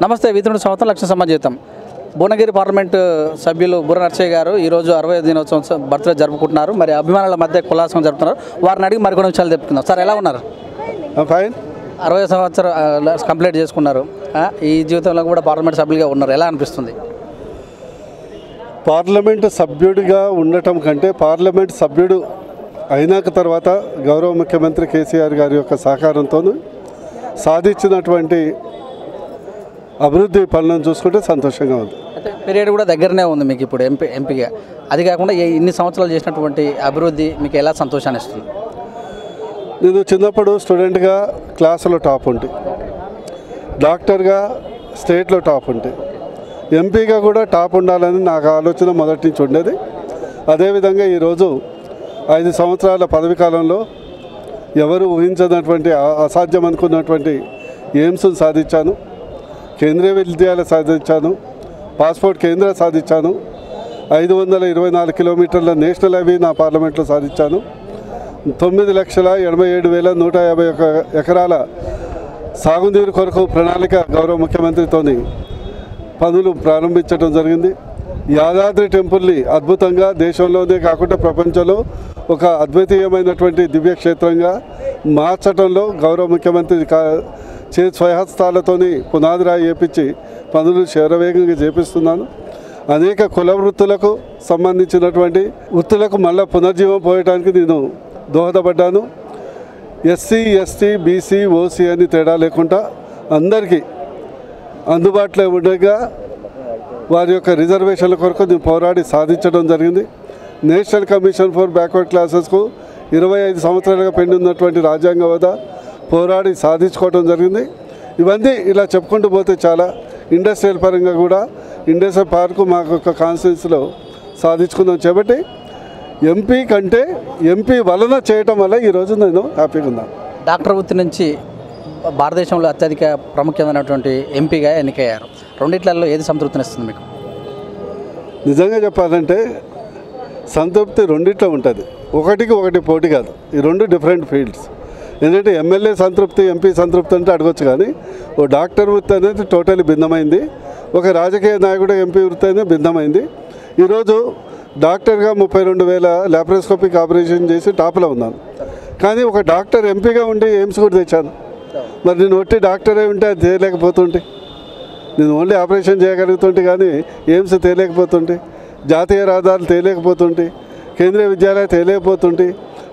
నమస్తే. వీధుడు సంవత్సరం లక్ష సమాజీతం. భువనగిరి పార్లమెంటు సభ్యులు బుర్ర నర్సయ్య గారు ఈరోజు 60వ దినోత్సవం బర్త్డే జరుపుకుంటున్నారు. మరి అభిమానుల మధ్య కులాసం జరుపుతున్నారు. వారిని అడిగి మరికొన్ని విషయాలు చెప్పుకుందాం. సార్, ఎలా ఉన్నారు? ఫైన్. 60 సంవత్సరం కంప్లీట్ చేసుకున్నారు. ఈ జీవితంలో కూడా పార్లమెంట్ సభ్యులుగా ఉన్నారు. ఎలా అనిపిస్తుంది? పార్లమెంటు సభ్యుడిగా ఉండటం కంటే పార్లమెంట్ సభ్యుడు అయినాక తర్వాత గౌరవ ముఖ్యమంత్రి కేసీఆర్ గారి యొక్క సహకారంతో సాధించినటువంటి అభివృద్ధి పనులను చూసుకుంటే సంతోషంగా ఉంది. అయితే పీరియడ్ కూడా దగ్గరనే ఉంది మీకు ఇప్పుడు ఎంపీగా. అది కాకుండా ఇన్ని సంవత్సరాలు చేసినటువంటి అభివృద్ధి మీకు ఎలా సంతోషాన్ని ఇస్తుంది? నేను చిన్నప్పుడు స్టూడెంట్గా క్లాసులో టాప్ ఉంటే, డాక్టర్గా స్టేట్లో టాప్ ఉంటే, ఎంపీగా కూడా టాప్ ఉండాలని నాకు ఆలోచన మొదటి నుంచి ఉండేది. అదేవిధంగా ఈరోజు 5 సంవత్సరాల పదవి కాలంలో ఎవరు ఊహించినటువంటి అసాధ్యం అనుకున్నటువంటి ఎయిమ్స్ను సాధించాను, కేంద్రీయ విద్యాలయం సాధించాను, పాస్పోర్ట్ కేంద్రం సాధించాను, 524 కిలోమీటర్ల నేషనల్ హైవే నా పార్లమెంట్లో సాధించాను, 9,87,151 ఎకరాల సాగునీరు కొరకు ప్రణాళిక గౌరవ ముఖ్యమంత్రితోని పనులు ప్రారంభించడం జరిగింది. యాదాద్రి టెంపుల్ని అద్భుతంగా దేశంలోనే కాకుండా ప్రపంచంలో ఒక అద్వితీయమైనటువంటి దివ్యక్షేత్రంగా మార్చడంలో గౌరవ ముఖ్యమంత్రి స్వహస్తాలతోని పునాది రాయి వేపించి పనులు శరవేగంగా చేపిస్తున్నాను. అనేక కుల వృత్తులకు సంబంధించినటువంటి వృత్తులకు మళ్ళీ పునర్జీవం పోయడానికి నేను దోహదపడ్డాను. ఎస్సీ, ఎస్టీ, బీసీ, ఓసీ అని తేడా లేకుండా అందరికీ అందుబాటులో ఉండగా వారి యొక్క రిజర్వేషన్ల కొరకు నేను పోరాడి సాధించడం జరిగింది. నేషనల్ కమిషన్ ఫర్ బ్యాక్వర్డ్ క్లాసెస్కు 25 సంవత్సరాలుగా పెండి ఉన్నటువంటి రాజ్యాంగ హోదా పోరాడి సాధించుకోవడం జరిగింది. ఇవన్నీ ఇలా చెప్పుకుంటూ పోతే చాలా ఇండస్ట్రియల్ పరంగా కూడా ఇండస్ట్రియల్ పార్కు మాకు ఒక కాన్స్టిట్యూన్సీలో సాధించుకుందాం చేపట్టి ఎంపీ కంటే ఎంపీ వలన చేయటం వల్ల ఈరోజు నేను హ్యాపీగా ఉన్నాను. డాక్టర్ వృత్తి నుంచి భారతదేశంలో అత్యధిక ప్రాముఖ్యమైనటువంటి ఎంపీగా ఎన్నికయ్యారు. రెండిట్లలో ఏది సంతృప్తినిస్తుంది మీకు? నిజంగా చెప్పాలంటే సంతృప్తి రెండిట్లో ఉంటుంది. ఒకటికి ఒకటి పోటీ కాదు. ఈ రెండు డిఫరెంట్ ఫీల్డ్స్. ఎందుకంటే ఎమ్మెల్యే సంతృప్తి, ఎంపీ సంతృప్తి అంటే అడగొచ్చు, కానీ ఓ డాక్టర్ వృత్తి అనేది టోటలీ భిన్నమైంది. ఒక రాజకీయ నాయకుడు ఎంపీ వృత్తి అనేది భిన్నమైంది. ఈరోజు డాక్టర్గా 32,000 లాప్రోస్కోపిక్ ఆపరేషన్ చేసి టాప్లో ఉన్నాను. కానీ ఒక డాక్టర్ ఎంపీగా ఉండి ఎయిమ్స్ కూడా తెచ్చాను. మరి నేను ఒట్టి డాక్టరే ఉంటే అది చేయలేకపోతుంటే, నేను ఓన్లీ ఆపరేషన్ చేయగలుగుతుంటే కానీ ఎయిమ్స్ తేలేకపోతుంటే, జాతీయ రహదారులు తేలేకపోతుంటే, కేంద్రీయ విద్యాలయం తేలేకపోతుంటే,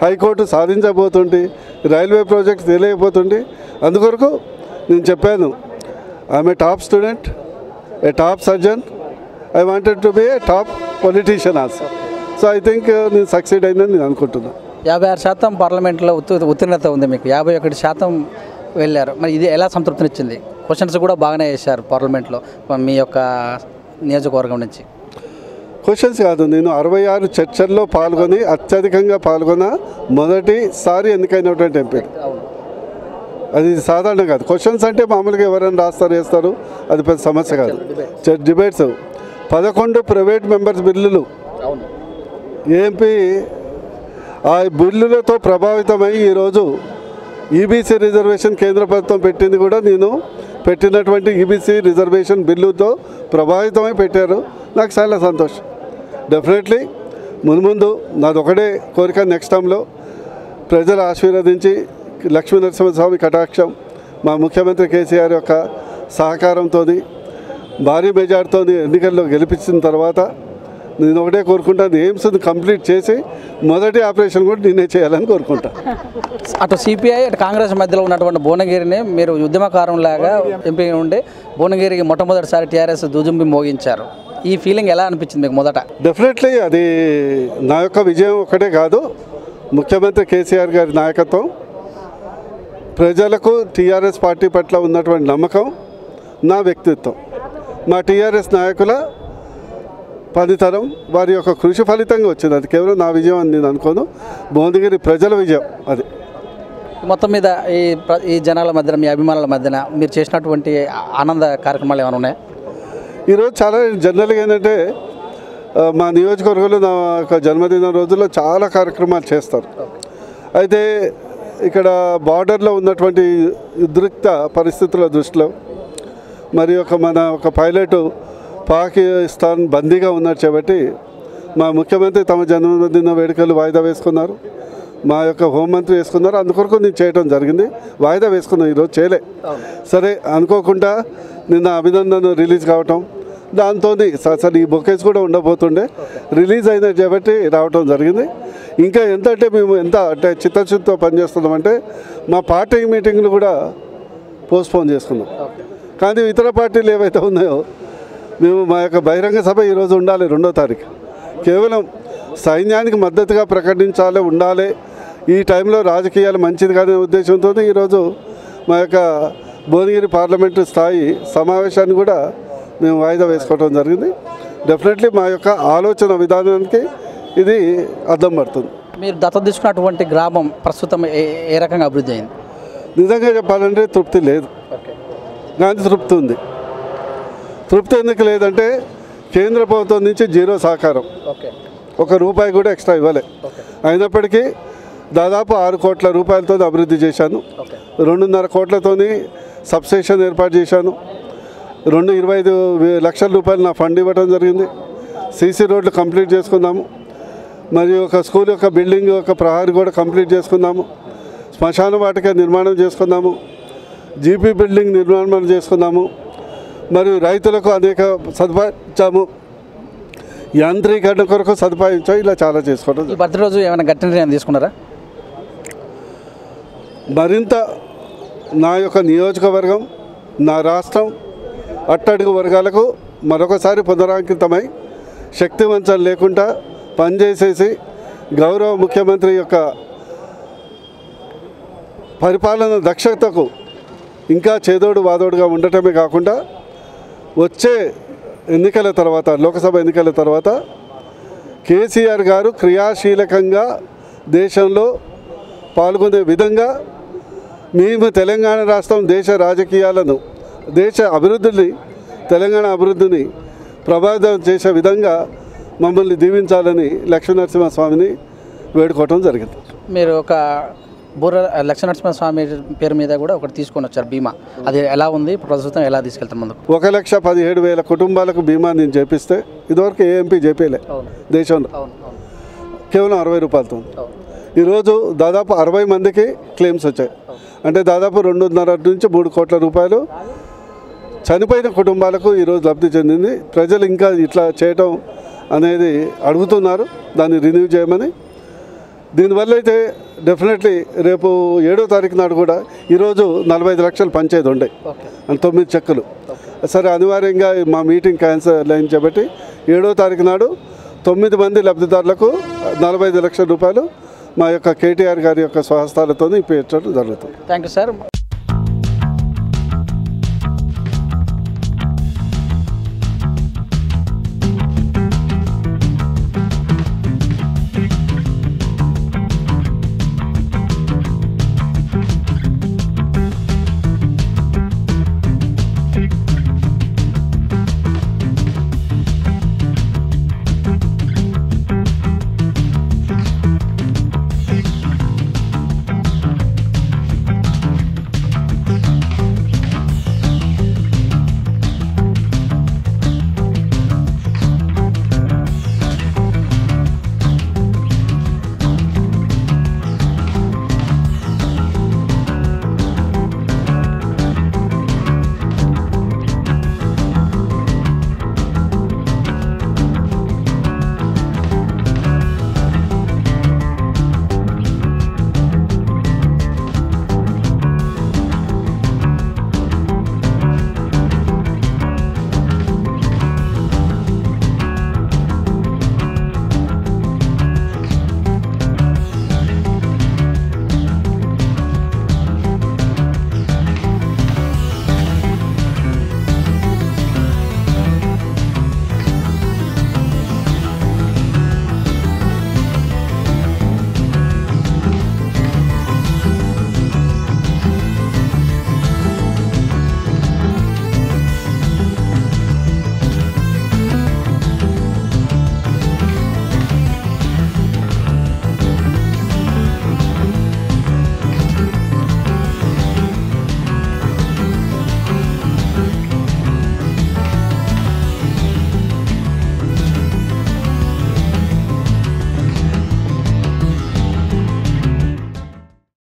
హైకోర్టు సాధించబోతుంటే, రైల్వే ప్రాజెక్ట్ తెలియకపోతుంటే, అందుకొరకు నేను చెప్పాను, I'm a top student, A top surgeon, I wanted to be A top politician also. So I think నేను సక్సీడ్ అయిందని నేను అనుకుంటున్నాను. 56% పార్లమెంట్లో ఉత్తీర్ణత ఉంది మీకు. 51% వెళ్ళారు. మరి ఇది ఎలా సంతృప్తినిచ్చింది? క్వశ్చన్స్ కూడా బాగానే చేశారు పార్లమెంట్లో మీ యొక్క నియోజకవర్గం నుంచి. క్వశ్చన్స్ కాదు, నేను 66 చర్చల్లో పాల్గొని అత్యధికంగా పాల్గొన్న మొదటిసారి ఎన్నికైనటువంటి ఎంపీ. అది సాధారణ కాదు. క్వశ్చన్స్ అంటే మామూలుగా ఎవరైనా రాస్తారు, వేస్తారు, అది పెద్ద సమస్య కాదు. డిబేట్స్ 11 ప్రైవేట్ మెంబర్స్ బిల్లులు ఎంపీ ఆ బిల్లులతో ప్రభావితమై ఈరోజు ఈబీసీ రిజర్వేషన్ కేంద్ర ప్రభుత్వం పెట్టింది కూడా నేను పెట్టినటువంటి ఈబీసీ రిజర్వేషన్ బిల్లుతో ప్రభావితమై పెట్టారు. నాకు చాలా సంతోషం. డెఫినెట్లీ ముందు నాది ఒకటే కోరిక, నెక్స్ట్ టైంలో ప్రజలు ఆశీర్వదించి లక్ష్మీ నరసింహస్వామి కటాక్షం, మా ముఖ్యమంత్రి కేసీఆర్ యొక్క సహకారంతో భారీ మెజార్టీతో ఎన్నికల్లో గెలిపించిన తర్వాత నేను ఒకటే కోరుకుంటాను, ఎయిమ్స్ని కంప్లీట్ చేసి మొదటి ఆపరేషన్ కూడా నేనే చేయాలని కోరుకుంటా. అటు సిపిఐ అటు కాంగ్రెస్ మధ్యలో ఉన్నటువంటి భువనగిరిని మీరు ఉద్యమకారంలాగా ఎంపీ ఉండి భువనగిరికి మొట్టమొదటిసారి టీఆర్ఎస్ దుజుంబి మోగించారు. ఈ ఫీలింగ్ ఎలా అనిపించింది మీకు మొదట? డెఫినెట్లీ అది నా యొక్క విజయం ఒకటే కాదు, ముఖ్యమంత్రి కేసీఆర్ గారి నాయకత్వం, ప్రజలకు టీఆర్ఎస్ పార్టీ పట్ల ఉన్నటువంటి నమ్మకం, నా వ్యక్తిత్వం, మా టీఆర్ఎస్ నాయకుల పనితనం, వారి యొక్క కృషి ఫలితంగా వచ్చింది. అది కేవలం నా విజయం అని నేను అనుకోను, భువనగిరి ప్రజల విజయం. అది మొత్తం మీద ఈ జనాల మధ్యన, మీ అభిమానుల మధ్యన మీరు చేసినటువంటి ఆనంద కార్యక్రమాలు ఏమైనా ఉన్నాయా? ఈరోజు చాలా జనరల్గా ఏంటంటే మా నియోజకవర్గంలో నా యొక్క జన్మదిన రోజుల్లో చాలా కార్యక్రమాలు చేస్తారు. అయితే ఇక్కడ బార్డర్లో ఉన్నటువంటి ఉద్రిక్త పరిస్థితుల దృష్టిలో మరి మన పైలట్ పాకిస్తాన్ బందీగా ఉన్నారు కాబట్టి మా ముఖ్యమంత్రి తమ జన్మదిన వేడుకలు వాయిదా వేసుకున్నారు, మా హోంమంత్రి వేసుకున్నారు. అందుకొరకు నేను చేయడం జరిగింది, వాయిదా వేసుకున్నాను, ఈరోజు చేయలే. సరే అనుకోకుండా నిన్న అభినందన్ రిలీజ్ కావటం, దాంతో అసలు ఈ బొకేస్ కూడా ఉండబోతుండే, రిలీజ్ అయినది కాబట్టి రావటం జరిగింది. ఇంకా ఎంత అంటే మేము అంటే చిత్తశుద్ధితో పనిచేస్తున్నామంటే మా పార్టీ మీటింగ్లు కూడా పోస్ట్పోన్ చేసుకున్నాం. కానీ ఇతర పార్టీలు ఏవైతే ఉన్నాయో మేము మా బహిరంగ సభ ఈరోజు ఉండాలి 2వ తారీఖు. కేవలం సైన్యానికి మద్దతుగా ప్రకటించాలి, ఉండాలి, ఈ టైంలో రాజకీయాలు మంచిది కాదనే ఉద్దేశంతో ఈరోజు మా భువనగిరి పార్లమెంటు స్థాయి సమావేశాన్ని కూడా మేము వాయిదా వేసుకోవడం జరిగింది. డెఫినెట్లీ మా ఆలోచన విధానానికి ఇది అర్థం పడుతుంది. మీరు దత్తత తీసుకున్నటువంటి గ్రామం ప్రస్తుతం ఏ రకంగా అభివృద్ధి అయింది? నిజంగా చెప్పాలంటే తృప్తి లేదు, కానీ తృప్తి ఉంది. తృప్తి ఎందుకు లేదంటే కేంద్ర ప్రభుత్వం నుంచి జీరో సహకారం, ₹1 కూడా ఎక్స్ట్రా ఇవ్వలే. అయినప్పటికీ దాదాపు 6 కోట్ల రూపాయలతో అభివృద్ధి చేశాను. 2.5 కోట్లతో సబ్స్టేషన్ ఏర్పాటు చేశాను. 25 లక్షల రూపాయలు నా ఫండ్ ఇవ్వడం జరిగింది. సీసీ రోడ్లు కంప్లీట్ చేసుకున్నాము. మరియు స్కూల్ బిల్డింగ్ ప్రహారీ కూడా కంప్లీట్ చేసుకున్నాము. శ్మశాన వాటిక నిర్మాణం చేసుకున్నాము. జీపీ బిల్డింగ్ నిర్మాణం చేసుకున్నాము. మరియు రైతులకు అనేక సదుపాయం ఇచ్చాము. యాంత్రీకరణ కొరకు సదుపాయం ఇచ్చాము. ఇలా చాలా చేసుకోవడం. ఈ బర్త్డే రోజు ఏమైనా గట్టి నిర్ణయం తీసుకున్నారా? మరింత నా నియోజకవర్గం, నా రాష్ట్రం అట్టడుగు వర్గాలకు మరొకసారి పునరాంకితమై శక్తివంచన లేకుండా పనిచేసేసి గౌరవ ముఖ్యమంత్రి పరిపాలన దక్షతకు ఇంకా చేదోడు వాదోడుగా ఉండటమే కాకుండా వచ్చే ఎన్నికల తర్వాత, లోక్సభ ఎన్నికల తర్వాత కేసీఆర్ గారు క్రియాశీలకంగా దేశంలో పాల్గొనే విధంగా మేము తెలంగాణ రాష్ట్రం దేశ రాజకీయాలను, దేశ అభివృద్ధిని, తెలంగాణ అభివృద్ధిని ప్రభావితం చేసే విధంగా మమ్మల్ని దీవించాలని లక్ష్మీనరసింహస్వామిని వేడుకోవటం జరిగింది. మీరు బూర లక్ష్మీనరసింహస్వామి పేరు మీద కూడా ఒకటి తీసుకొని వచ్చారు బీమా, అది ఎలా ఉంది ప్రస్తుతం, ఎలా తీసుకెళ్తాం ముందుకు? 1,17,000 కుటుంబాలకు బీమా నేను చేపిస్తే ఇదివరకు ఏ ఎంపీ చేపేయలే దేశంలో, కేవలం ₹60తో. ఈరోజు దాదాపు 60 మందికి క్లెయిమ్స్ వచ్చాయి. అంటే దాదాపు 2.5 నుంచి 3 కోట్ల రూపాయలు చనిపోయిన కుటుంబాలకు ఈరోజు లబ్ధి చెందింది. ప్రజలు ఇంకా ఇట్లా చేయటం అనేది అడుగుతున్నారు, దాన్ని రిన్యూ చేయమని. దీనివల్ల అయితే డెఫినెట్లీ రేపు 7వ తారీఖు నాడు కూడా ఈరోజు 45 లక్షలు పంచేది ఉండే, 9 చెక్కులు. సరే అనివార్యంగా మా మీటింగ్ క్యాన్సిల్ అయింది కాబట్టి 7వ తారీఖు నాడు 9 మంది లబ్ధిదారులకు 45 లక్షల రూపాయలు మా కేటీఆర్ గారి స్వహస్తాలతో ఇప్పించడం జరుగుతుంది. Thank you sir.